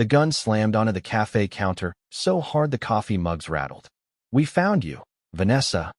The gun slammed onto the cafe counter so hard the coffee mugs rattled. "We found you, Vanessa,"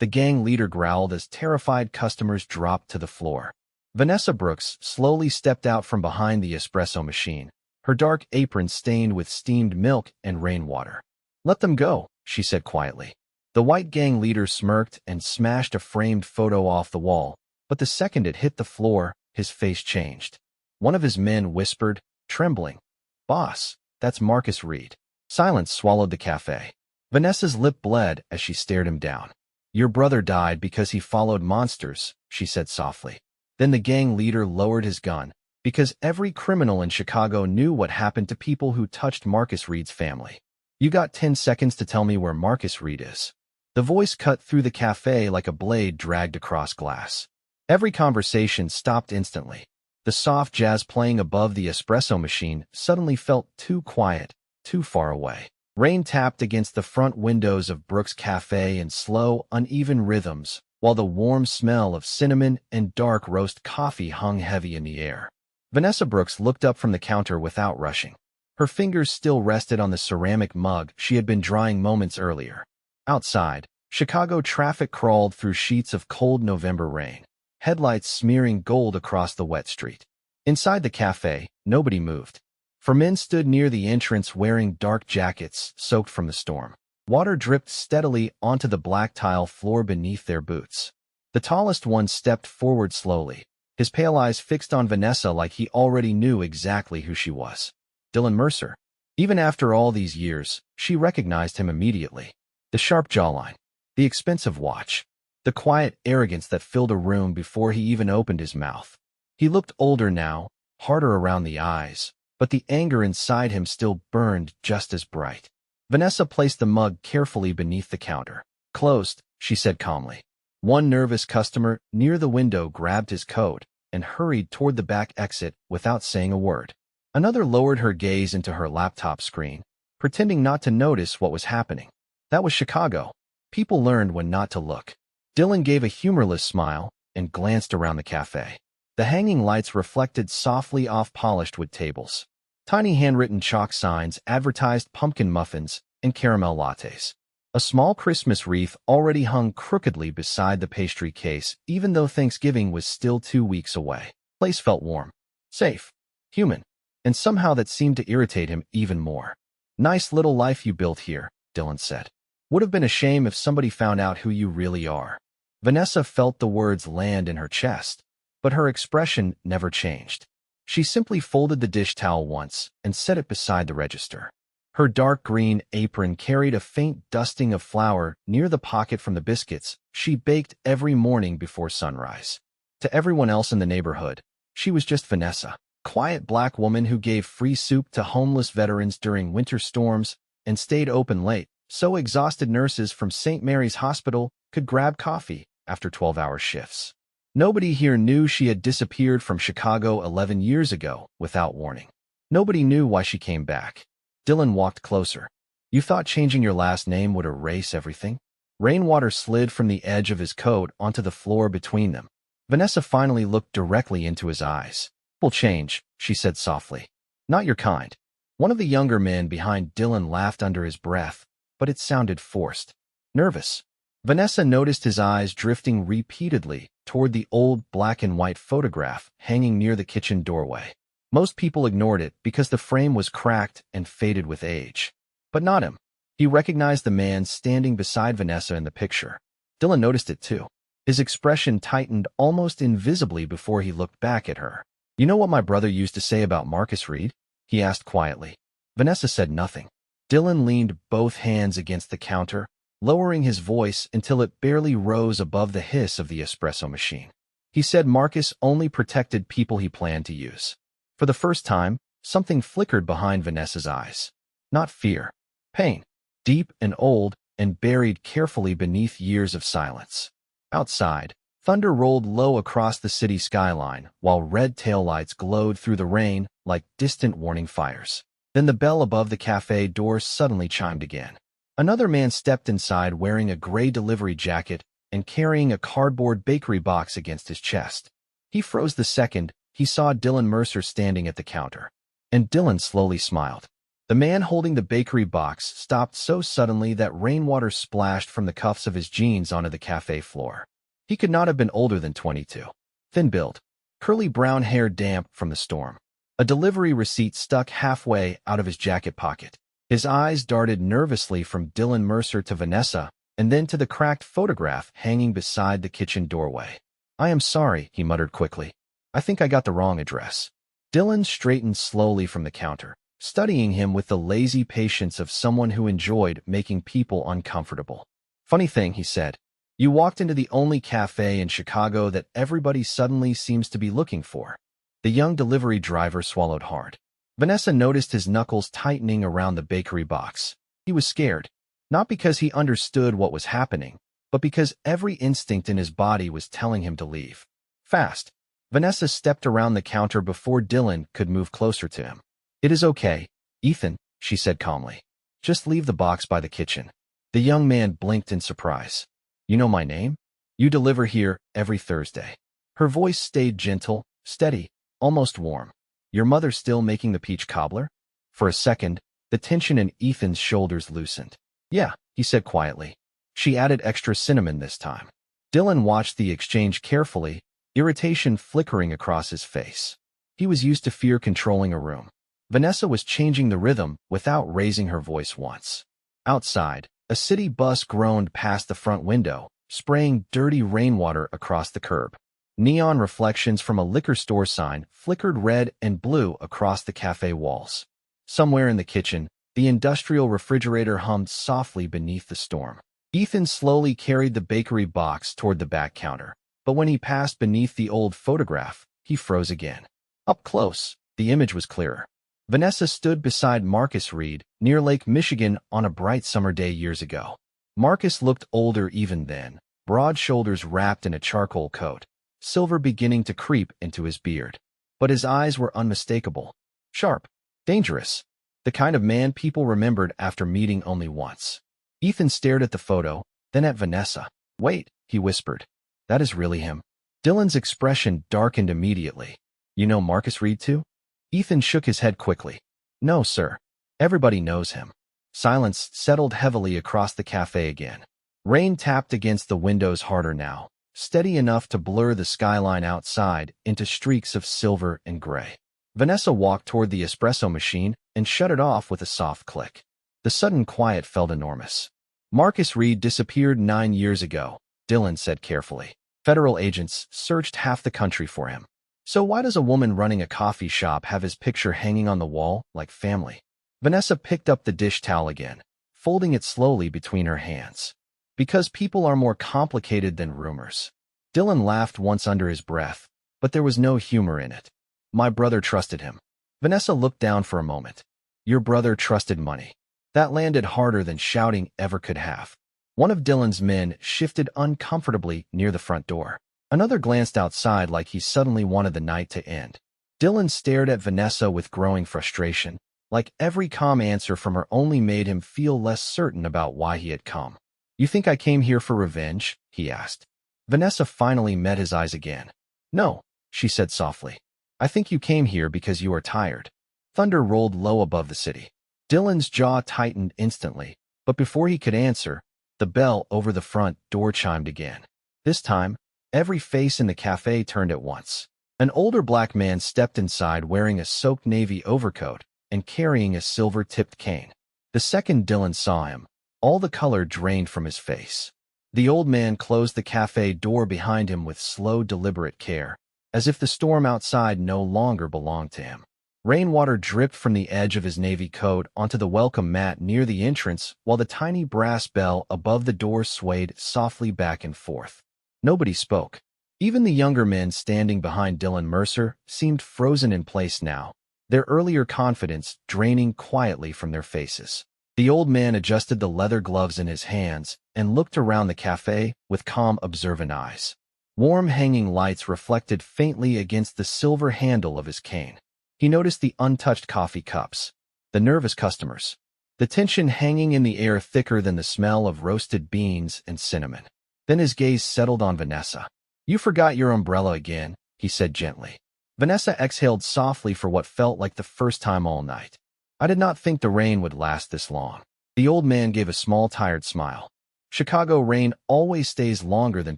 the gang leader growled as terrified customers dropped to the floor. Vanessa Brooks slowly stepped out from behind the espresso machine, her dark apron stained with steamed milk and rainwater. "Let them go," she said quietly. The white gang leader smirked and smashed a framed photo off the wall, but the second it hit the floor, his face changed. One of his men whispered, trembling, "Boss, that's Marcus Reed." Silence swallowed the cafe. Vanessa's lip bled as she stared him down. "Your brother died because he followed monsters," she said softly. Then the gang leader lowered his gun, because every criminal in Chicago knew what happened to people who touched Marcus Reed's family. "You got 10 seconds to tell me where Marcus Reed is." The voice cut through the cafe like a blade dragged across glass. Every conversation stopped instantly. The soft jazz playing above the espresso machine suddenly felt too quiet, too far away. Rain tapped against the front windows of Brooks' Cafe in slow, uneven rhythms, while the warm smell of cinnamon and dark roast coffee hung heavy in the air. Vanessa Brooks looked up from the counter without rushing. Her fingers still rested on the ceramic mug she had been drying moments earlier. Outside, Chicago traffic crawled through sheets of cold November rain, headlights smearing gold across the wet street. Inside the cafe, nobody moved. Four men stood near the entrance wearing dark jackets soaked from the storm. Water dripped steadily onto the black tile floor beneath their boots. The tallest one stepped forward slowly, his pale eyes fixed on Vanessa like he already knew exactly who she was. Dylan Mercer. Even after all these years, she recognized him immediately. The sharp jawline, the expensive watch, the quiet arrogance that filled a room before he even opened his mouth. He looked older now, harder around the eyes, but the anger inside him still burned just as bright. Vanessa placed the mug carefully beneath the counter. "Closed," she said calmly. One nervous customer near the window grabbed his coat and hurried toward the back exit without saying a word. Another lowered her gaze into her laptop screen, pretending not to notice what was happening. That was Chicago. People learned when not to look. Dylan gave a humorless smile and glanced around the cafe. The hanging lights reflected softly off polished wood tables. Tiny handwritten chalk signs advertised pumpkin muffins and caramel lattes. A small Christmas wreath already hung crookedly beside the pastry case, even though Thanksgiving was still 2 weeks away. The place felt warm, safe, human, and somehow that seemed to irritate him even more. "Nice little life you built here," Dylan said. "Would have been a shame if somebody found out who you really are." Vanessa felt the words land in her chest, but her expression never changed. She simply folded the dish towel once and set it beside the register. Her dark green apron carried a faint dusting of flour near the pocket from the biscuits she baked every morning before sunrise. To everyone else in the neighborhood, she was just Vanessa, a quiet black woman who gave free soup to homeless veterans during winter storms and stayed open late, so exhausted nurses from St. Mary's Hospital could grab coffee after 12-hour shifts. Nobody here knew she had disappeared from Chicago 11 years ago without warning. Nobody knew why she came back. Dylan walked closer. "You thought changing your last name would erase everything?" Rainwater slid from the edge of his coat onto the floor between them. Vanessa finally looked directly into his eyes. "Will change," she said softly. "Not your kind." One of the younger men behind Dylan laughed under his breath, but it sounded forced, nervous. Vanessa noticed his eyes drifting repeatedly toward the old black-and-white photograph hanging near the kitchen doorway. Most people ignored it because the frame was cracked and faded with age. But not him. He recognized the man standing beside Vanessa in the picture. Dylan noticed it too. His expression tightened almost invisibly before he looked back at her. "You know what my brother used to say about Marcus Reed?" he asked quietly. Vanessa said nothing. Dylan leaned both hands against the counter, lowering his voice until it barely rose above the hiss of the espresso machine. He said Marcus only protected people he planned to use. For the first time, something flickered behind Vanessa's eyes. Not fear. Pain. Deep and old and buried carefully beneath years of silence. Outside, thunder rolled low across the city skyline, while red taillights glowed through the rain like distant warning fires. Then the bell above the cafe door suddenly chimed again. Another man stepped inside wearing a gray delivery jacket and carrying a cardboard bakery box against his chest. He froze the second he saw Dylan Mercer standing at the counter. and Dylan slowly smiled. The man holding the bakery box stopped so suddenly that rainwater splashed from the cuffs of his jeans onto the cafe floor. He could not have been older than 22. Thin-built, curly brown hair damp from the storm. A delivery receipt stuck halfway out of his jacket pocket. His eyes darted nervously from Dylan Mercer to Vanessa, and then to the cracked photograph hanging beside the kitchen doorway. "I am sorry," he muttered quickly. "I think I got the wrong address." Dylan straightened slowly from the counter, studying him with the lazy patience of someone who enjoyed making people uncomfortable. "Funny thing," he said. "You walked into the only cafe in Chicago that everybody suddenly seems to be looking for." The young delivery driver swallowed hard. Vanessa noticed his knuckles tightening around the bakery box. He was scared, not because he understood what was happening, but because every instinct in his body was telling him to leave. Fast. Vanessa stepped around the counter before Dylan could move closer to him. "It is okay, Ethan," she said calmly. "Just leave the box by the kitchen." The young man blinked in surprise. "You know my name? You deliver here every Thursday." Her voice stayed gentle, steady, almost warm. "Your mother still making the peach cobbler?" For a second, the tension in Ethan's shoulders loosened. "Yeah," he said quietly. "She added extra cinnamon this time." Dylan watched the exchange carefully, irritation flickering across his face. He was used to fear controlling a room. Vanessa was changing the rhythm without raising her voice once. Outside, a city bus groaned past the front window, spraying dirty rainwater across the curb. Neon reflections from a liquor store sign flickered red and blue across the cafe walls. Somewhere in the kitchen, the industrial refrigerator hummed softly beneath the storm. Ethan slowly carried the bakery box toward the back counter, but when he passed beneath the old photograph, he froze again. Up close, the image was clearer. Vanessa stood beside Marcus Reed near Lake Michigan on a bright summer day years ago. Marcus looked older even then, broad shoulders wrapped in a charcoal coat, silver beginning to creep into his beard. But his eyes were unmistakable, sharp, dangerous, the kind of man people remembered after meeting only once. Ethan stared at the photo, then at Vanessa. "Wait," he whispered. "That is really him." Dylan's expression darkened immediately. "You know Marcus Reed too?" Ethan shook his head quickly. "No, sir. Everybody knows him." Silence settled heavily across the cafe again. Rain tapped against the windows harder now, steady enough to blur the skyline outside into streaks of silver and gray. Vanessa walked toward the espresso machine and shut it off with a soft click. The sudden quiet felt enormous. "Marcus Reed disappeared 9 years ago," Dylan said carefully. "Federal agents searched half the country for him. So why does a woman running a coffee shop have his picture hanging on the wall like family?" Vanessa picked up the dish towel again, folding it slowly between her hands. "Because people are more complicated than rumors." Dylan laughed once under his breath, but there was no humor in it. "My brother trusted him." Vanessa looked down for a moment. "Your brother trusted money." That landed harder than shouting ever could have. One of Dylan's men shifted uncomfortably near the front door. Another glanced outside like he suddenly wanted the night to end. Dylan stared at Vanessa with growing frustration, like every calm answer from her only made him feel less certain about why he had come. "You think I came here for revenge?" he asked. Vanessa finally met his eyes again. "No," she said softly. "I think you came here because you are tired." Thunder rolled low above the city. Dylan's jaw tightened instantly, but before he could answer, the bell over the front door chimed again. This time, every face in the cafe turned at once. An older black man stepped inside wearing a soaked navy overcoat and carrying a silver-tipped cane. The second Dylan saw him, all the color drained from his face. The old man closed the cafe door behind him with slow, deliberate care, as if the storm outside no longer belonged to him. Rainwater dripped from the edge of his navy coat onto the welcome mat near the entrance, while the tiny brass bell above the door swayed softly back and forth. Nobody spoke. Even the younger men standing behind Dylan Mercer seemed frozen in place now, their earlier confidence draining quietly from their faces. The old man adjusted the leather gloves in his hands and looked around the cafe with calm, observant eyes. Warm hanging lights reflected faintly against the silver handle of his cane. He noticed the untouched coffee cups, the nervous customers, the tension hanging in the air thicker than the smell of roasted beans and cinnamon. Then his gaze settled on Vanessa. "You forgot your umbrella again," he said gently. Vanessa exhaled softly for what felt like the first time all night. I did not think the rain would last this long. The old man gave a small, tired smile. Chicago rain always stays longer than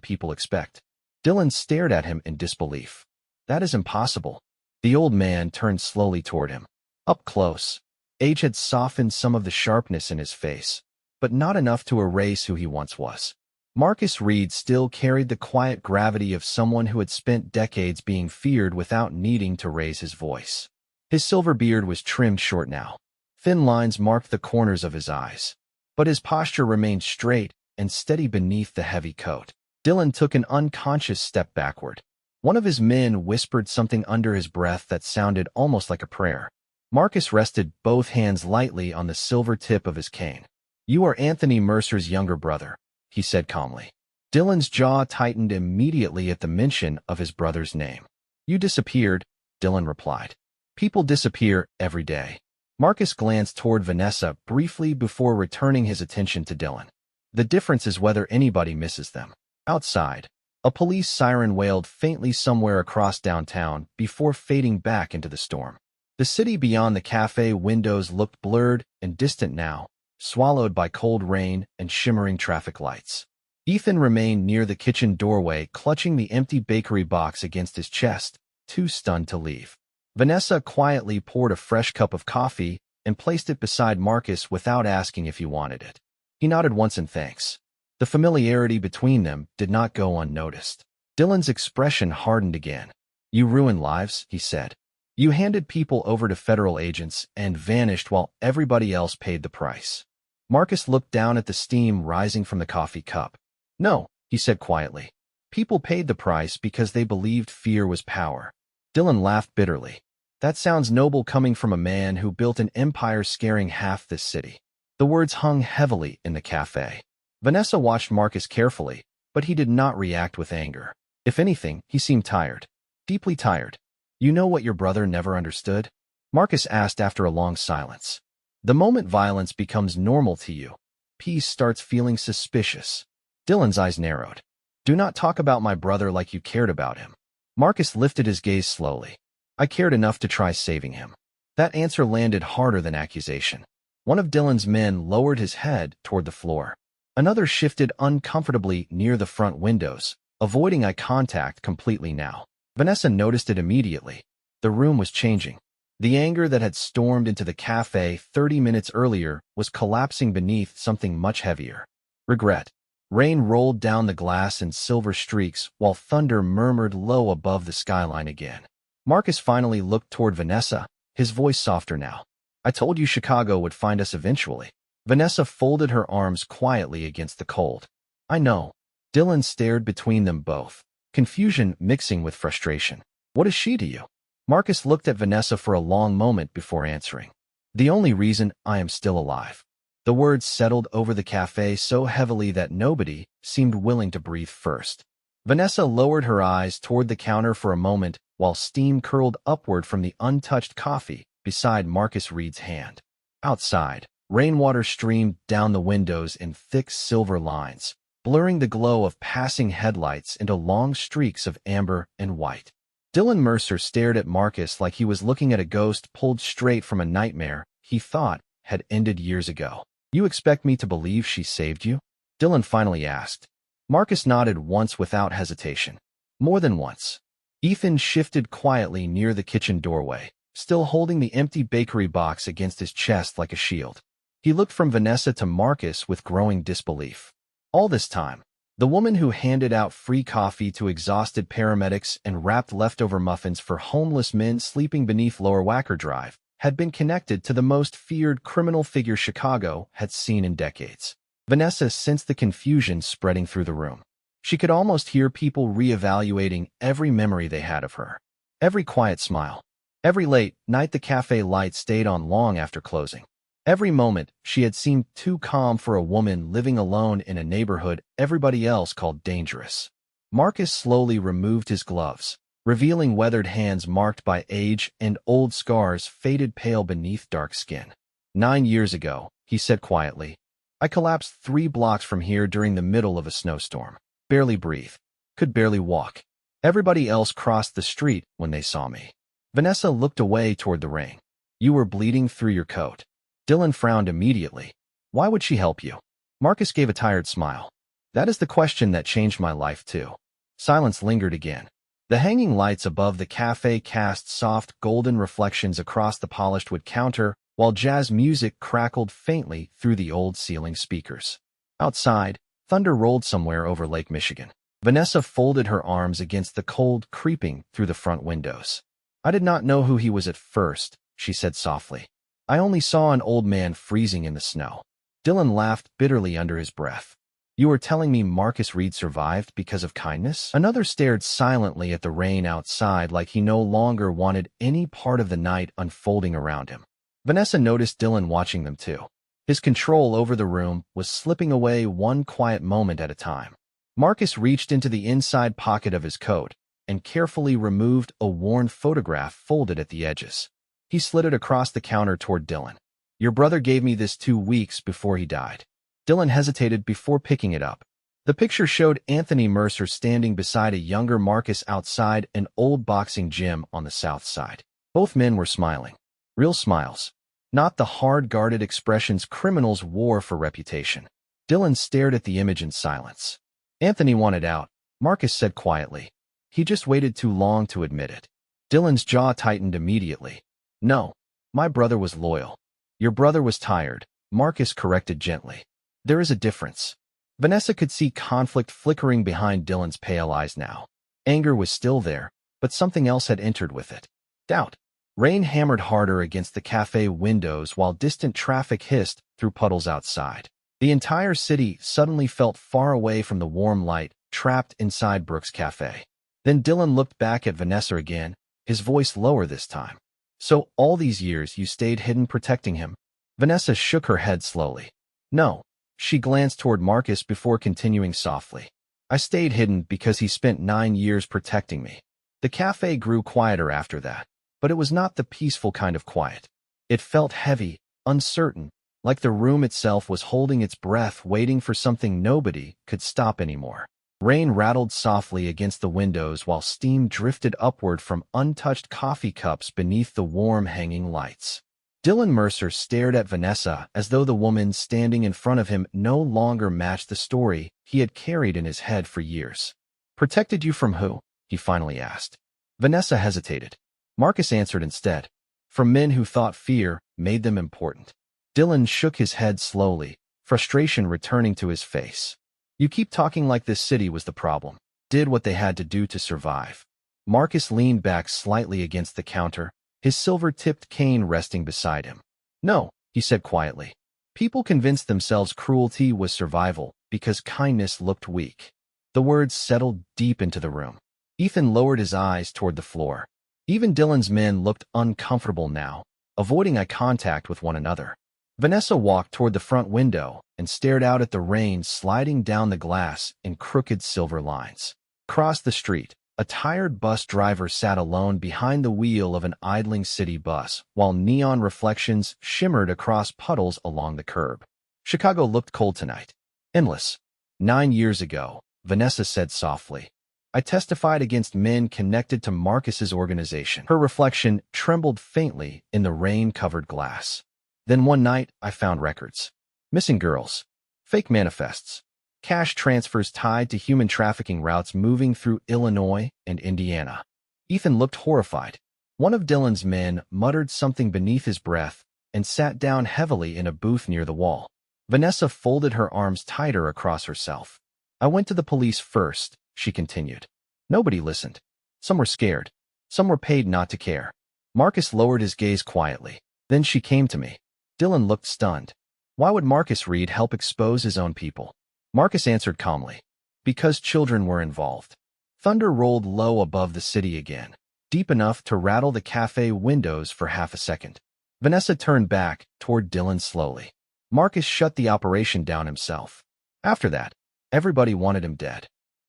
people expect. Dylan stared at him in disbelief. That is impossible. The old man turned slowly toward him. Up close. Age had softened some of the sharpness in his face, but not enough to erase who he once was. Marcus Reed still carried the quiet gravity of someone who had spent decades being feared without needing to raise his voice. His silver beard was trimmed short now. Thin lines marked the corners of his eyes, but his posture remained straight and steady beneath the heavy coat. Dylan took an unconscious step backward. One of his men whispered something under his breath that sounded almost like a prayer. Marcus rested both hands lightly on the silver tip of his cane. "You are Anthony Mercer's younger brother," he said calmly. Dylan's jaw tightened immediately at the mention of his brother's name. "You disappeared," Dylan replied. "People disappear every day." Marcus glanced toward Vanessa briefly before returning his attention to Dylan. "The difference is whether anybody misses them." Outside, a police siren wailed faintly somewhere across downtown before fading back into the storm. The city beyond the cafe windows looked blurred and distant now, swallowed by cold rain and shimmering traffic lights. Ethan remained near the kitchen doorway, clutching the empty bakery box against his chest, too stunned to leave. Vanessa quietly poured a fresh cup of coffee and placed it beside Marcus without asking if he wanted it. He nodded once in thanks. The familiarity between them did not go unnoticed. Dylan's expression hardened again. "You ruined lives," he said. "You handed people over to federal agents and vanished while everybody else paid the price." Marcus looked down at the steam rising from the coffee cup. "No," he said quietly. "People paid the price because they believed fear was power." Dylan laughed bitterly. "That sounds noble coming from a man who built an empire scaring half this city." The words hung heavily in the cafe. Vanessa watched Marcus carefully, but he did not react with anger. If anything, he seemed tired. Deeply tired. "You know what your brother never understood?" Marcus asked after a long silence. "The moment violence becomes normal to you, peace starts feeling suspicious." Dylan's eyes narrowed. "Do not talk about my brother like you cared about him." Marcus lifted his gaze slowly. "I cared enough to try saving him." That answer landed harder than accusation. One of Dylan's men lowered his head toward the floor. Another shifted uncomfortably near the front windows, avoiding eye contact completely now. Vanessa noticed it immediately. The room was changing. The anger that had stormed into the cafe 30 minutes earlier was collapsing beneath something much heavier. Regret. Rain rolled down the glass in silver streaks while thunder murmured low above the skyline again. Marcus finally looked toward Vanessa, his voice softer now. "I told you Chicago would find us eventually." Vanessa folded her arms quietly against the cold. "I know." Dylan stared between them both, confusion mixing with frustration. "What is she to you?" Marcus looked at Vanessa for a long moment before answering. "The only reason I am still alive." The words settled over the cafe so heavily that nobody seemed willing to breathe first. Vanessa lowered her eyes toward the counter for a moment while steam curled upward from the untouched coffee beside Marcus Reed's hand. Outside, rainwater streamed down the windows in thick silver lines, blurring the glow of passing headlights into long streaks of amber and white. Dylan Mercer stared at Marcus like he was looking at a ghost pulled straight from a nightmare he thought had ended years ago. "You expect me to believe she saved you?" Dylan finally asked. Marcus nodded once without hesitation. More than once. Ethan shifted quietly near the kitchen doorway, still holding the empty bakery box against his chest like a shield. He looked from Vanessa to Marcus with growing disbelief. All this time, the woman who handed out free coffee to exhausted paramedics and wrapped leftover muffins for homeless men sleeping beneath Lower Wacker Drive had been connected to the most feared criminal figure Chicago had seen in decades. Vanessa sensed the confusion spreading through the room. She could almost hear people reevaluating every memory they had of her. Every quiet smile. Every late night the cafe lights stayed on long after closing. Every moment she had seemed too calm for a woman living alone in a neighborhood everybody else called dangerous. Marcus slowly removed his gloves, revealing weathered hands marked by age and old scars faded pale beneath dark skin. 9 years ago, he said quietly, "I collapsed 3 blocks from here during the middle of a snowstorm. Barely breathe. Could barely walk. Everybody else crossed the street when they saw me. Vanessa looked away toward the rain. You were bleeding through your coat. Dylan frowned immediately. Why would she help you? Marcus gave a tired smile. That is the question that changed my life too. Silence lingered again. The hanging lights above the cafe cast soft golden reflections across the polished wood counter, while jazz music crackled faintly through the old ceiling speakers. Outside, thunder rolled somewhere over Lake Michigan. Vanessa folded her arms against the cold creeping through the front windows. I did not know who he was at first, she said softly. I only saw an old man freezing in the snow. Dylan laughed bitterly under his breath. You are telling me Marcus Reed survived because of kindness? Another stared silently at the rain outside like he no longer wanted any part of the night unfolding around him. Vanessa noticed Dylan watching them too. His control over the room was slipping away one quiet moment at a time. Marcus reached into the inside pocket of his coat and carefully removed a worn photograph folded at the edges. He slid it across the counter toward Dylan. Your brother gave me this 2 weeks before he died. Dylan hesitated before picking it up. The picture showed Anthony Mercer standing beside a younger Marcus outside an old boxing gym on the south side. Both men were smiling. Real smiles. Not the hard-guarded expressions criminals wore for reputation. Dylan stared at the image in silence. Anthony wanted out, Marcus said quietly. He just waited too long to admit it. Dylan's jaw tightened immediately. No, my brother was loyal. Your brother was tired, Marcus corrected gently. There is a difference. Vanessa could see conflict flickering behind Dylan's pale eyes now. Anger was still there, but something else had entered with it. Doubt. Rain hammered harder against the cafe windows while distant traffic hissed through puddles outside. The entire city suddenly felt far away from the warm light, trapped inside Brooks' cafe. Then Dylan looked back at Vanessa again, his voice lower this time. So all these years you stayed hidden protecting him? Vanessa shook her head slowly. No. She glanced toward Marcus before continuing softly. I stayed hidden because he spent 9 years protecting me. The cafe grew quieter after that, but it was not the peaceful kind of quiet. It felt heavy, uncertain, like the room itself was holding its breath waiting for something nobody could stop anymore. Rain rattled softly against the windows while steam drifted upward from untouched coffee cups beneath the warm hanging lights. Dylan Mercer stared at Vanessa as though the woman standing in front of him no longer matched the story he had carried in his head for years. Protected you from who? He finally asked. Vanessa hesitated. Marcus answered instead. From men who thought fear made them important. Dylan shook his head slowly, frustration returning to his face. You keep talking like this city was the problem. Did what they had to do to survive. Marcus leaned back slightly against the counter, his silver-tipped cane resting beside him. No, he said quietly. People convinced themselves cruelty was survival because kindness looked weak. The words settled deep into the room. Ethan lowered his eyes toward the floor. Even Dylan's men looked uncomfortable now, avoiding eye contact with one another. Vanessa walked toward the front window and stared out at the rain sliding down the glass in crooked silver lines. Across the street, a tired bus driver sat alone behind the wheel of an idling city bus, while neon reflections shimmered across puddles along the curb. Chicago looked cold tonight. Endless. 9 years ago, Vanessa said softly. I testified against men connected to Marcus's organization. Her reflection trembled faintly in the rain-covered glass. Then one night, I found records. Missing girls. Fake manifests. Cash transfers tied to human trafficking routes moving through Illinois and Indiana. Ethan looked horrified. One of Dylan's men muttered something beneath his breath and sat down heavily in a booth near the wall. Vanessa folded her arms tighter across herself. I went to the police first, she continued. Nobody listened. Some were scared. Some were paid not to care. Marcus lowered his gaze quietly. Then she came to me. Dylan looked stunned. Why would Marcus Reed help expose his own people? Marcus answered calmly. Because children were involved. Thunder rolled low above the city again, deep enough to rattle the cafe windows for half a second. Vanessa turned back toward Dylan slowly. Marcus shut the operation down himself. After that, everybody wanted him dead.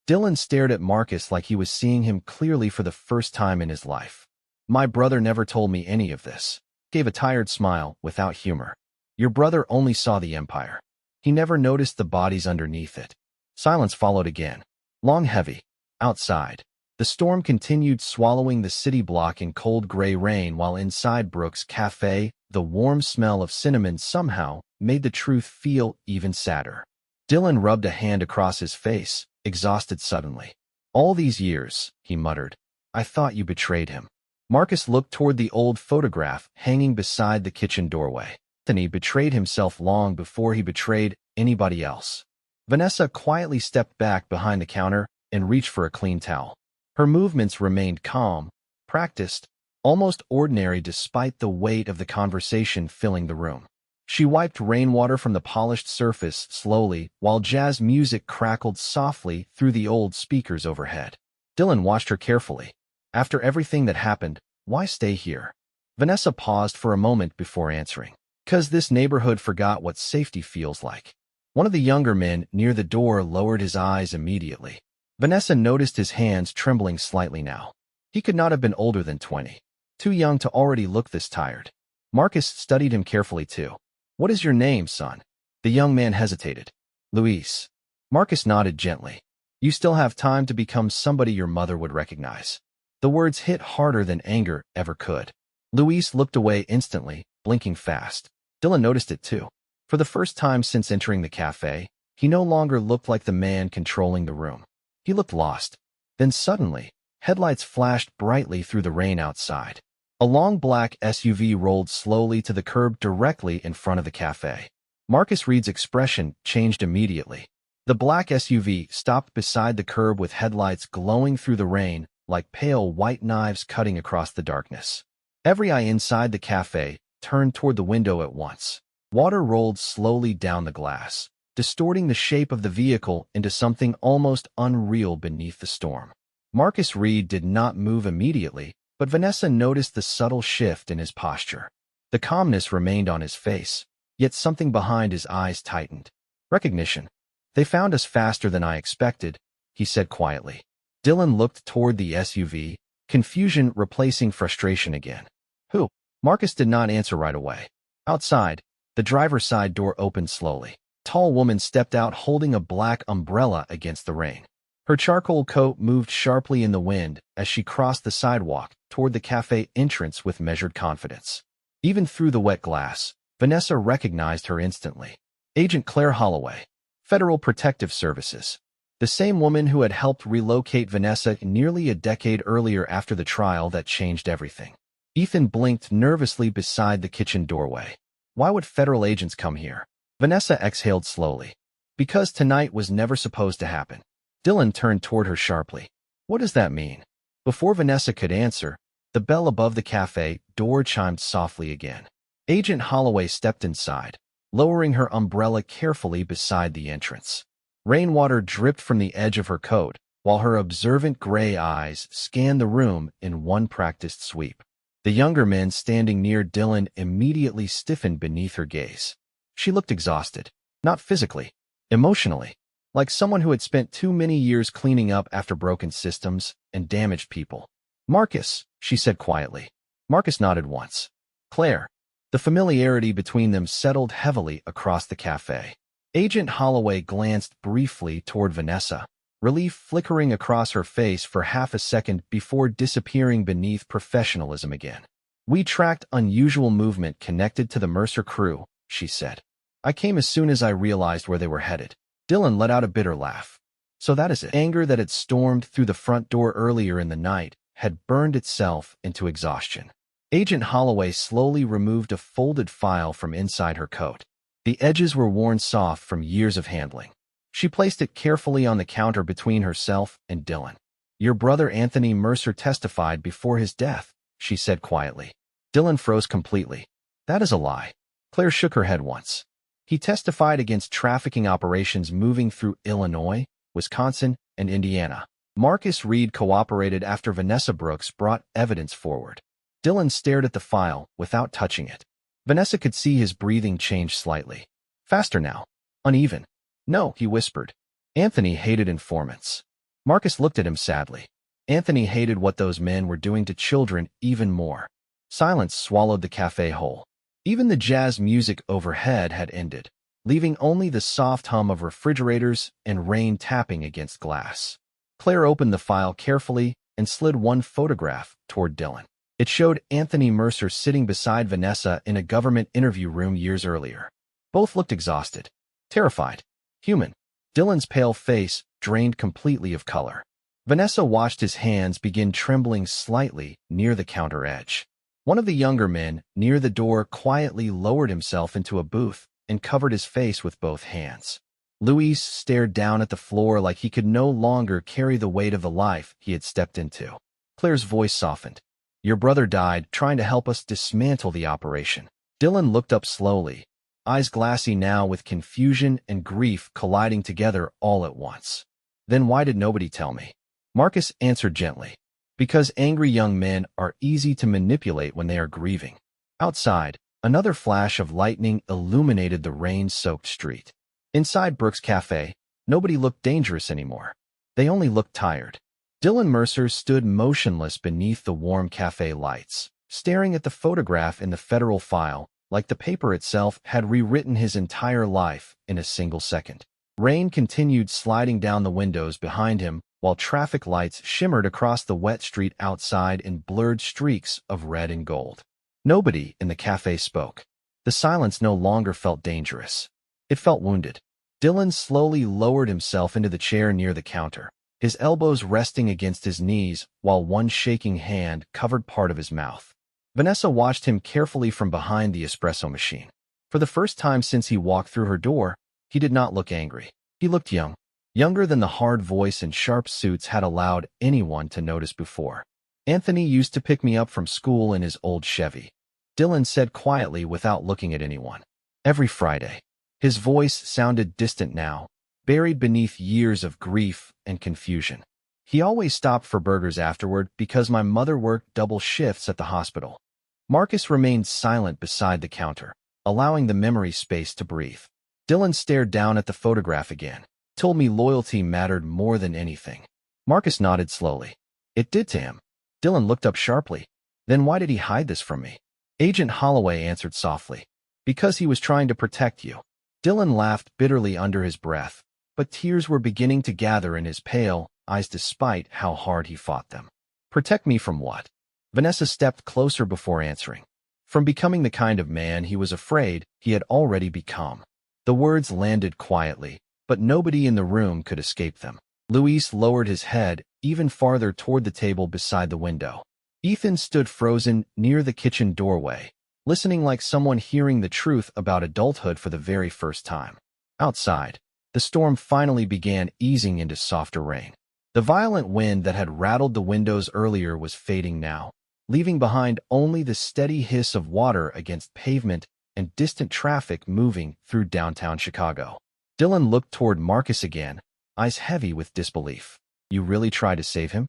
Dylan stared at Marcus like he was seeing him clearly for the first time in his life. My brother never told me any of this. Gave a tired smile without humor. Your brother only saw the empire. He never noticed the bodies underneath it. Silence followed again. Long, heavy. Outside, The storm continued swallowing the city block in cold gray rain while inside Brooks' Café, the warm smell of cinnamon somehow made the truth feel even sadder. Dylan rubbed a hand across his face, exhausted suddenly. "All these years," he muttered. "I thought you betrayed him." Marcus looked toward the old photograph hanging beside the kitchen doorway. Anthony betrayed himself long before he betrayed anybody else. Vanessa quietly stepped back behind the counter and reached for a clean towel. Her movements remained calm, practiced, almost ordinary despite the weight of the conversation filling the room. She wiped rainwater from the polished surface slowly while jazz music crackled softly through the old speakers overhead. Dylan watched her carefully. After everything that happened, why stay here? Vanessa paused for a moment before answering. "'Cause this neighborhood forgot what safety feels like." One of the younger men near the door lowered his eyes immediately. Vanessa noticed his hands trembling slightly now. He could not have been older than 20. Too young to already look this tired. Marcus studied him carefully too. "What is your name, son?" The young man hesitated. "Luis." Marcus nodded gently. "You still have time to become somebody your mother would recognize." The words hit harder than anger ever could. Luis looked away instantly, blinking fast. Dylan noticed it too. For the first time since entering the cafe, he no longer looked like the man controlling the room. He looked lost. Then suddenly, headlights flashed brightly through the rain outside. A long black SUV rolled slowly to the curb directly in front of the cafe. Marcus Reed's expression changed immediately. The black SUV stopped beside the curb with headlights glowing through the rain like pale white knives cutting across the darkness. Every eye inside the cafe turned toward the window at once. Water rolled slowly down the glass, distorting the shape of the vehicle into something almost unreal beneath the storm. Marcus Reed did not move immediately, but Vanessa noticed the subtle shift in his posture. The calmness remained on his face, yet something behind his eyes tightened. "Recognition. They found us faster than I expected," he said quietly. Dylan looked toward the SUV, confusion replacing frustration again. "Who?" Marcus did not answer right away. Outside, the driver's side door opened slowly. A tall woman stepped out holding a black umbrella against the rain. Her charcoal coat moved sharply in the wind as she crossed the sidewalk toward the cafe entrance with measured confidence. Even through the wet glass, Vanessa recognized her instantly. Agent Claire Holloway, Federal Protective Services. The same woman who had helped relocate Vanessa nearly a decade earlier after the trial that changed everything. Ethan blinked nervously beside the kitchen doorway. Why would federal agents come here? Vanessa exhaled slowly. Because tonight was never supposed to happen. Dylan turned toward her sharply. "What does that mean?" Before Vanessa could answer, the bell above the cafe door chimed softly again. Agent Holloway stepped inside, lowering her umbrella carefully beside the entrance. Rainwater dripped from the edge of her coat, while her observant gray eyes scanned the room in one practiced sweep. The younger men standing near Dylan immediately stiffened beneath her gaze. She looked exhausted, not physically, emotionally, like someone who had spent too many years cleaning up after broken systems and damaged people. "Marcus," she said quietly. Marcus nodded once. "Claire." The familiarity between them settled heavily across the cafe. Agent Holloway glanced briefly toward Vanessa, relief flickering across her face for half a second before disappearing beneath professionalism again. "We tracked unusual movement connected to the Mercer crew," she said. "I came as soon as I realized where they were headed." Dylan let out a bitter laugh. So that is it. Anger that had stormed through the front door earlier in the night had burned itself into exhaustion. Agent Holloway slowly removed a folded file from inside her coat. The edges were worn soft from years of handling. She placed it carefully on the counter between herself and Dylan. "Your brother Anthony Mercer testified before his death," she said quietly. Dylan froze completely. "That is a lie." Claire shook her head once. "He testified against trafficking operations moving through Illinois, Wisconsin, and Indiana." Marcus Reed cooperated after Vanessa Brooks brought evidence forward. Dylan stared at the file without touching it. Vanessa could see his breathing change slightly. Faster now. Uneven. "No," he whispered. "Anthony hated informants." Marcus looked at him sadly. Anthony hated what those men were doing to children even more. Silence swallowed the cafe whole. Even the jazz music overhead had ended, leaving only the soft hum of refrigerators and rain tapping against glass. Claire opened the file carefully and slid one photograph toward Dylan. It showed Anthony Mercer sitting beside Vanessa in a government interview room years earlier. Both looked exhausted, terrified, human. Dylan's pale face drained completely of color. Vanessa watched his hands begin trembling slightly near the counter edge. One of the younger men, near the door, quietly lowered himself into a booth and covered his face with both hands. Luis stared down at the floor like he could no longer carry the weight of the life he had stepped into. Claire's voice softened. "Your brother died trying to help us dismantle the operation." Dylan looked up slowly, eyes glassy now with confusion and grief colliding together all at once. "Then why did nobody tell me?" Marcus answered gently. "Because angry young men are easy to manipulate when they are grieving." Outside, another flash of lightning illuminated the rain-soaked street. Inside Brooks' Café, nobody looked dangerous anymore. They only looked tired. Dylan Mercer stood motionless beneath the warm cafe lights, staring at the photograph in the federal file, like the paper itself had rewritten his entire life in a single second. Rain continued sliding down the windows behind him, while traffic lights shimmered across the wet street outside in blurred streaks of red and gold. Nobody in the cafe spoke. The silence no longer felt dangerous. It felt wounded. Dylan slowly lowered himself into the chair near the counter, his elbows resting against his knees while one shaking hand covered part of his mouth. Vanessa watched him carefully from behind the espresso machine. For the first time since he walked through her door, he did not look angry. He looked young. Younger than the hard voice and sharp suits had allowed anyone to notice before. "Anthony used to pick me up from school in his old Chevy," Dylan said quietly without looking at anyone. "Every Friday." His voice sounded distant now, buried beneath years of grief and confusion. "He always stopped for burgers afterward because my mother worked double shifts at the hospital." Marcus remained silent beside the counter, allowing the memory space to breathe. Dylan stared down at the photograph again. "Told me loyalty mattered more than anything." Marcus nodded slowly. "It did to him." Dylan looked up sharply. "Then why did he hide this from me?" Agent Holloway answered softly. "Because he was trying to protect you." Dylan laughed bitterly under his breath, but tears were beginning to gather in his pale eyes despite how hard he fought them. "Protect me from what?" Vanessa stepped closer before answering. "From becoming the kind of man he was afraid he had already become." The words landed quietly, but nobody in the room could escape them. Luis lowered his head even farther toward the table beside the window. Ethan stood frozen near the kitchen doorway, listening like someone hearing the truth about adulthood for the very first time. Outside, the storm finally began easing into softer rain. The violent wind that had rattled the windows earlier was fading now, leaving behind only the steady hiss of water against pavement and distant traffic moving through downtown Chicago. Dylan looked toward Marcus again, eyes heavy with disbelief. "You really tried to save him?"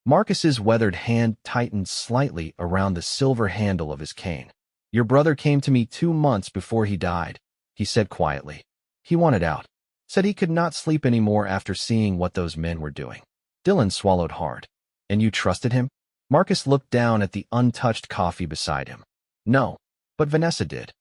Marcus's weathered hand tightened slightly around the silver handle of his cane. "Your brother came to me 2 months before he died," he said quietly. "He wanted out. Said he could not sleep anymore after seeing what those men were doing." Dylan swallowed hard. "And you trusted him?" Marcus looked down at the untouched coffee beside him. "No, but Vanessa did."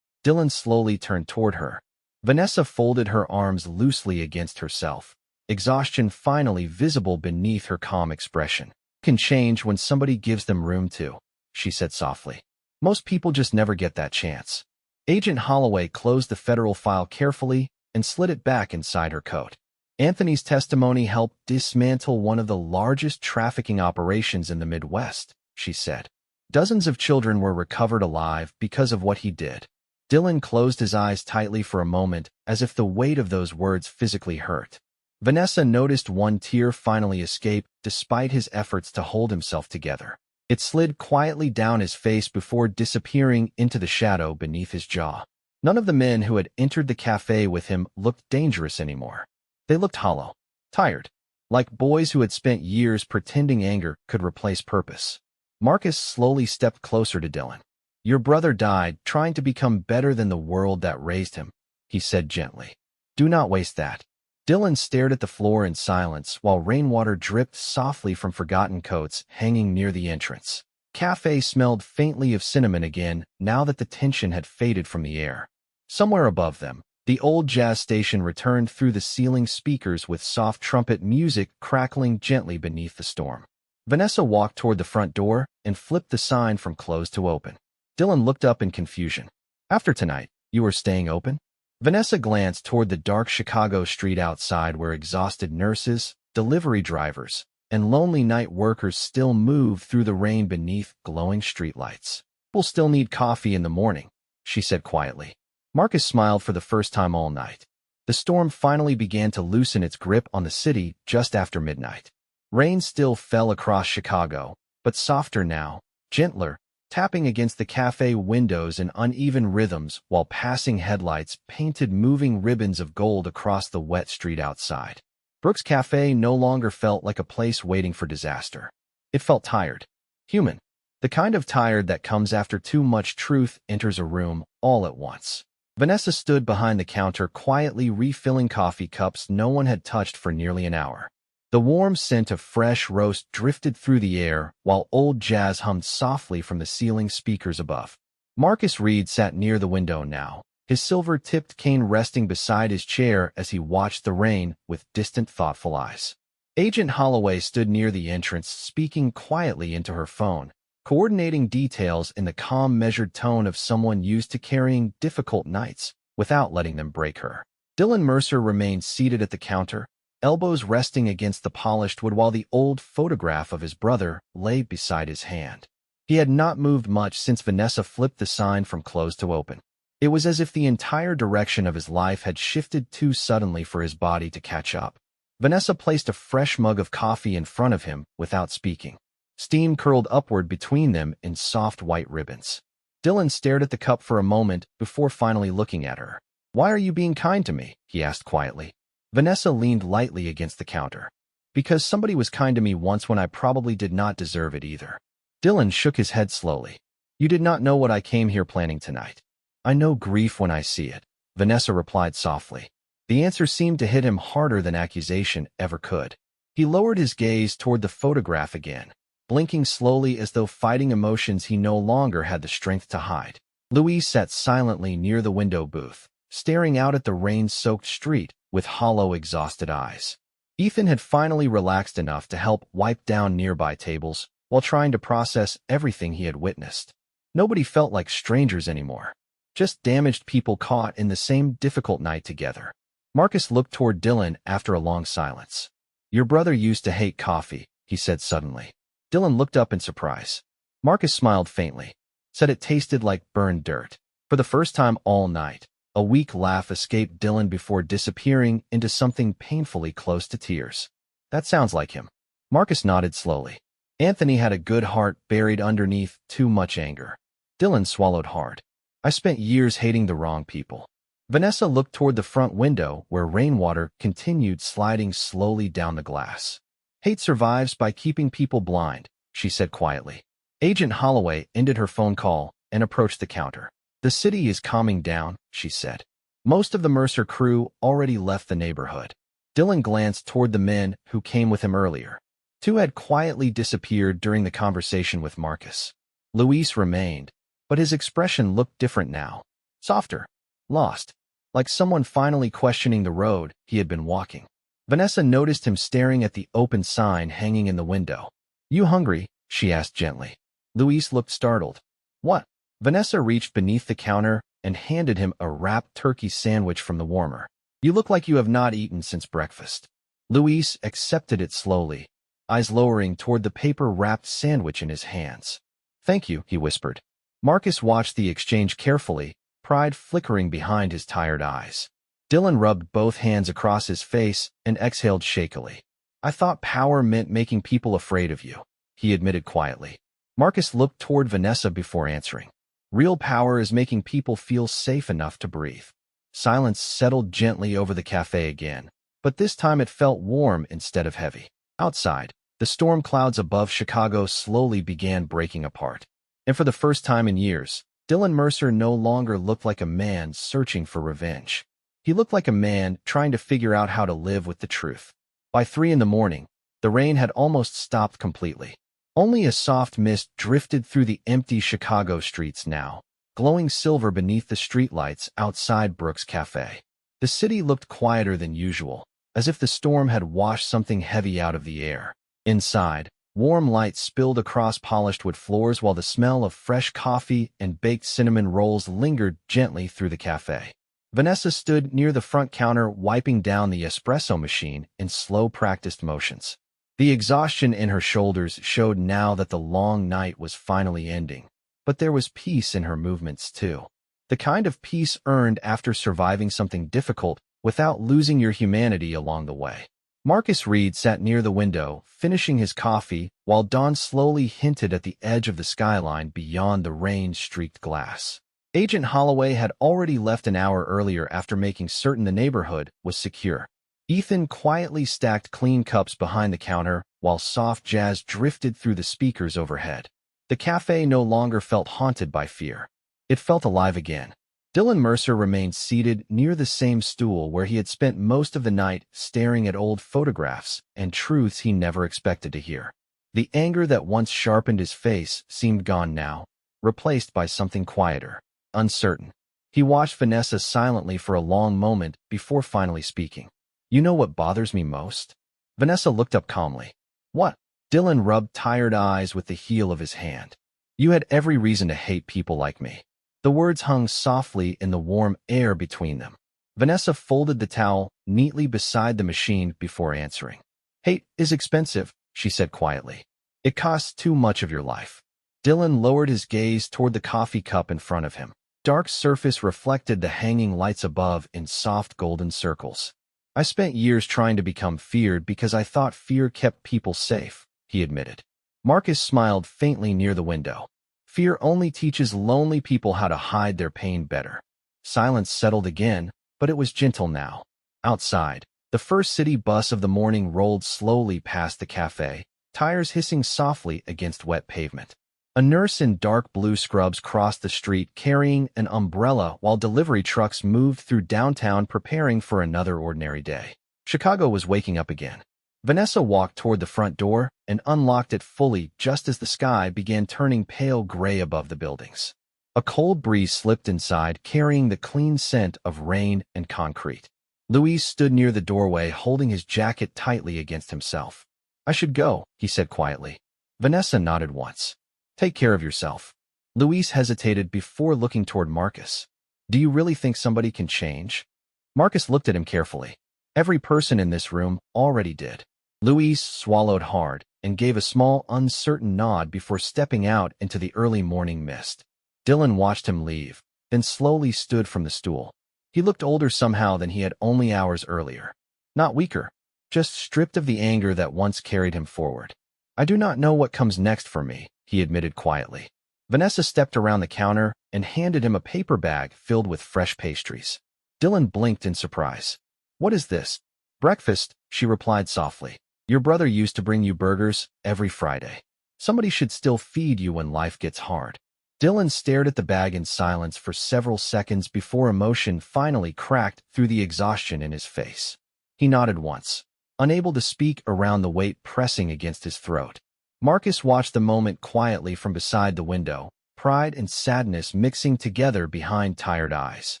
Dylan slowly turned toward her. Vanessa folded her arms loosely against herself, exhaustion finally visible beneath her calm expression. "Can change when somebody gives them room to," she said softly. "Most people just never get that chance." Agent Holloway closed the federal file carefully and slid it back inside her coat. "Anthony's testimony helped dismantle one of the largest trafficking operations in the Midwest," she said. "Dozens of children were recovered alive because of what he did." Dylan closed his eyes tightly for a moment, as if the weight of those words physically hurt. Vanessa noticed one tear finally escape despite his efforts to hold himself together. It slid quietly down his face before disappearing into the shadow beneath his jaw. None of the men who had entered the cafe with him looked dangerous anymore. They looked hollow, tired, like boys who had spent years pretending anger could replace purpose. Marcus slowly stepped closer to Dylan. "Your brother died trying to become better than the world that raised him," he said gently. "Do not waste that." Dylan stared at the floor in silence while rainwater dripped softly from forgotten coats hanging near the entrance. Café smelled faintly of cinnamon again now that the tension had faded from the air. Somewhere above them, the old jazz station returned through the ceiling speakers with soft trumpet music crackling gently beneath the storm. Vanessa walked toward the front door and flipped the sign from closed to open. Dylan looked up in confusion. After tonight, you are staying open? Vanessa glanced toward the dark Chicago street outside where exhausted nurses, delivery drivers, and lonely night workers still moved through the rain beneath glowing streetlights. We'll still need coffee in the morning, she said quietly. Marcus smiled for the first time all night. The storm finally began to loosen its grip on the city just after midnight. Rain still fell across Chicago, but softer now, gentler, tapping against the cafe windows in uneven rhythms while passing headlights painted moving ribbons of gold across the wet street outside. Brooks Cafe no longer felt like a place waiting for disaster. It felt tired. Human. The kind of tired that comes after too much truth enters a room all at once. Vanessa stood behind the counter quietly refilling coffee cups no one had touched for nearly an hour. The warm scent of fresh roast drifted through the air while old jazz hummed softly from the ceiling speakers above. Marcus Reed sat near the window now, his silver-tipped cane resting beside his chair as he watched the rain with distant, thoughtful eyes. Agent Holloway stood near the entrance speaking quietly into her phone, coordinating details in the calm, measured tone of someone used to carrying difficult nights without letting them break her. Dylan Mercer remained seated at the counter, elbows resting against the polished wood while the old photograph of his brother lay beside his hand. He had not moved much since Vanessa flipped the sign from closed to open. It was as if the entire direction of his life had shifted too suddenly for his body to catch up. Vanessa placed a fresh mug of coffee in front of him without speaking. Steam curled upward between them in soft white ribbons. Dylan stared at the cup for a moment before finally looking at her. "Why are you being kind to me?" he asked quietly. Vanessa leaned lightly against the counter. "Because somebody was kind to me once when I probably did not deserve it either." Dylan shook his head slowly. "You did not know what I came here planning tonight." "I know grief when I see it," Vanessa replied softly. The answer seemed to hit him harder than accusation ever could. He lowered his gaze toward the photograph again, blinking slowly as though fighting emotions he no longer had the strength to hide. Louise sat silently near the window booth, staring out at the rain-soaked street with hollow, exhausted eyes. Ethan had finally relaxed enough to help wipe down nearby tables while trying to process everything he had witnessed. Nobody felt like strangers anymore, just damaged people caught in the same difficult night together. Marcus looked toward Dylan after a long silence. "Your brother used to hate coffee," he said suddenly. Dylan looked up in surprise. Marcus smiled faintly, said it tasted like burned dirt. For the first time all night, a weak laugh escaped Dylan before disappearing into something painfully close to tears. "That sounds like him." Marcus nodded slowly. Anthony had a good heart buried underneath too much anger. Dylan swallowed hard. "I spent years hating the wrong people." Vanessa looked toward the front window where rainwater continued sliding slowly down the glass. "Hate survives by keeping people blind," she said quietly. Agent Holloway ended her phone call and approached the counter. "The city is calming down," she said. Most of the Mercer crew already left the neighborhood. Dylan glanced toward the men who came with him earlier. Two had quietly disappeared during the conversation with Marcus. Luis remained, but his expression looked different now. Softer. Lost. Like someone finally questioning the road he had been walking. Vanessa noticed him staring at the open sign hanging in the window. "You hungry?" she asked gently. Luis looked startled. "What?" Vanessa reached beneath the counter and handed him a wrapped turkey sandwich from the warmer. "You look like you have not eaten since breakfast." Luis accepted it slowly, eyes lowering toward the paper-wrapped sandwich in his hands. "Thank you," he whispered. Marcus watched the exchange carefully, pride flickering behind his tired eyes. Dylan rubbed both hands across his face and exhaled shakily. "I thought power meant making people afraid of you," he admitted quietly. Marcus looked toward Vanessa before answering. "Real power is making people feel safe enough to breathe." Silence settled gently over the cafe again, but this time it felt warm instead of heavy. Outside, the storm clouds above Chicago slowly began breaking apart. And for the first time in years, Dylan Mercer no longer looked like a man searching for revenge. He looked like a man trying to figure out how to live with the truth. By 3 a.m, the rain had almost stopped completely. Only a soft mist drifted through the empty Chicago streets now, glowing silver beneath the streetlights outside Brooks Cafe. The city looked quieter than usual, as if the storm had washed something heavy out of the air. Inside, Warm light spilled across polished wood floors while the smell of fresh coffee and baked cinnamon rolls lingered gently through the cafe. Vanessa stood near the front counter wiping down the espresso machine in slow practiced motions. The exhaustion in her shoulders showed now that the long night was finally ending. But there was peace in her movements too. The kind of peace earned after surviving something difficult without losing your humanity along the way. Marcus Reed sat near the window, finishing his coffee, while dawn slowly hinted at the edge of the skyline beyond the rain-streaked glass. Agent Holloway had already left an hour earlier after making certain the neighborhood was secure. Ethan quietly stacked clean cups behind the counter while soft jazz drifted through the speakers overhead. The cafe no longer felt haunted by fear. It felt alive again. Dylan Mercer remained seated near the same stool where he had spent most of the night staring at old photographs and truths he never expected to hear. The anger that once sharpened his face seemed gone now, replaced by something quieter, uncertain. He watched Vanessa silently for a long moment before finally speaking. "You know what bothers me most?" Vanessa looked up calmly. "What?" Dylan rubbed tired eyes with the heel of his hand. "You had every reason to hate people like me." The words hung softly in the warm air between them. Vanessa folded the towel neatly beside the machine before answering. "Hate is expensive," she said quietly. "It costs too much of your life." Dylan lowered his gaze toward the coffee cup in front of him. Dark surface reflected the hanging lights above in soft golden circles. "I spent years trying to become feared because I thought fear kept people safe," he admitted. Marcus smiled faintly near the window. "Fear only teaches lonely people how to hide their pain better." Silence settled again, but it was gentle now. Outside, the first city bus of the morning rolled slowly past the cafe, tires hissing softly against wet pavement. A nurse in dark blue scrubs crossed the street carrying an umbrella while delivery trucks moved through downtown preparing for another ordinary day. Chicago was waking up again. Vanessa walked toward the front door and unlocked it fully just as the sky began turning pale gray above the buildings. A cold breeze slipped inside, carrying the clean scent of rain and concrete. Luis stood near the doorway, holding his jacket tightly against himself. "I should go," he said quietly. Vanessa nodded once. "Take care of yourself." Luis hesitated before looking toward Marcus. "Do you really think somebody can change?" Marcus looked at him carefully. "Every person in this room already did." Luis swallowed hard and gave a small, uncertain nod before stepping out into the early morning mist. Dylan watched him leave, then slowly stood from the stool. He looked older somehow than he had only hours earlier. Not weaker, just stripped of the anger that once carried him forward. "I do not know what comes next for me," he admitted quietly. Vanessa stepped around the counter and handed him a paper bag filled with fresh pastries. Dylan blinked in surprise. "What is this?" "Breakfast," she replied softly. "Your brother used to bring you burgers every Friday. Somebody should still feed you when life gets hard." Dylan stared at the bag in silence for several seconds before emotion finally cracked through the exhaustion in his face. He nodded once, unable to speak around the weight pressing against his throat. Marcus watched the moment quietly from beside the window, pride and sadness mixing together behind tired eyes.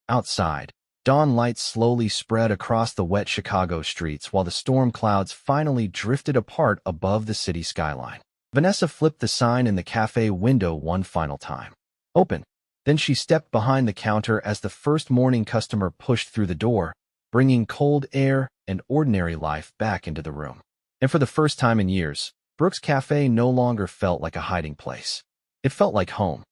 Outside, dawn light slowly spread across the wet Chicago streets while the storm clouds finally drifted apart above the city skyline. Vanessa flipped the sign in the cafe window one final time. "Open." Then she stepped behind the counter as the first morning customer pushed through the door, bringing cold air and ordinary life back into the room. And for the first time in years, Brooks Cafe no longer felt like a hiding place. It felt like home.